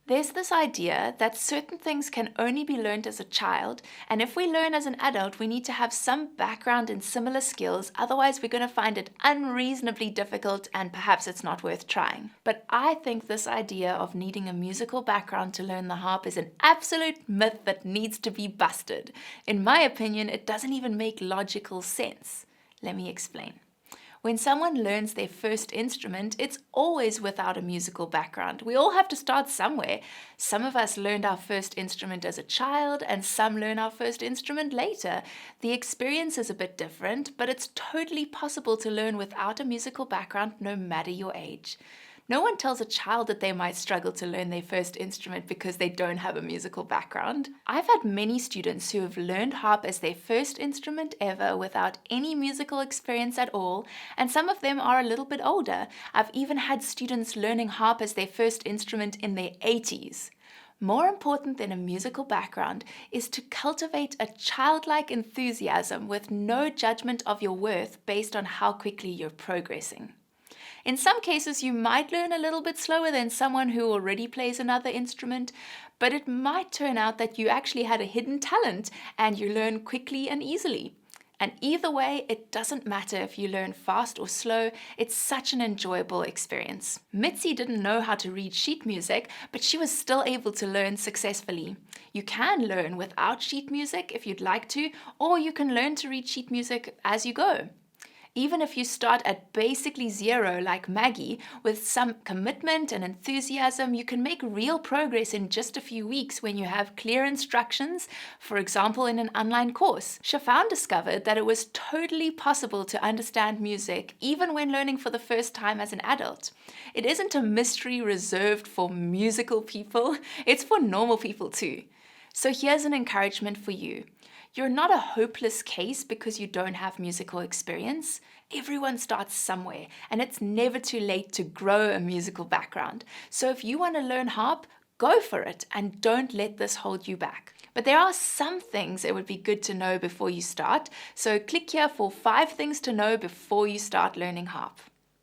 There's this idea that certain things can only be learned as a child, and if we learn as an adult, we need to have some background in similar skills, otherwise we're going to find it unreasonably difficult and perhaps it's not worth trying. But I think this idea of needing a musical background to learn the harp is an absolute myth that needs to be busted. In my opinion, it doesn't even make logical sense. Let me explain. When someone learns their first instrument, it's always without a musical background. We all have to start somewhere. Some of us learned our first instrument as a child, and some learn our first instrument later. The experience is a bit different, but it's totally possible to learn without a musical background no matter your age. No one tells a child that they might struggle to learn their first instrument because they don't have a musical background. I've had many students who have learned harp as their first instrument ever without any musical experience at all, and some of them are a little bit older. I've even had students learning harp as their first instrument in their 80s. More important than a musical background is to cultivate a childlike enthusiasm with no judgment of your worth based on how quickly you're progressing. In some cases, you might learn a little bit slower than someone who already plays another instrument, but it might turn out that you actually had a hidden talent and you learn quickly and easily. And either way, it doesn't matter if you learn fast or slow, it's such an enjoyable experience. Mitzi didn't know how to read sheet music, but she was still able to learn successfully. You can learn without sheet music if you'd like to, or you can learn to read sheet music as you go. Even if you start at basically zero like Maggie, with some commitment and enthusiasm, you can make real progress in just a few weeks when you have clear instructions, for example in an online course. Shafan discovered that it was totally possible to understand music even when learning for the first time as an adult. It isn't a mystery reserved for musical people, it's for normal people too. So here's an encouragement for you. You're not a hopeless case because you don't have musical experience. Everyone starts somewhere, and it's never too late to grow a musical background. So if you want to learn harp, go for it and don't let this hold you back. But there are some things it would be good to know before you start. So click here for 5 things to know before you start learning harp.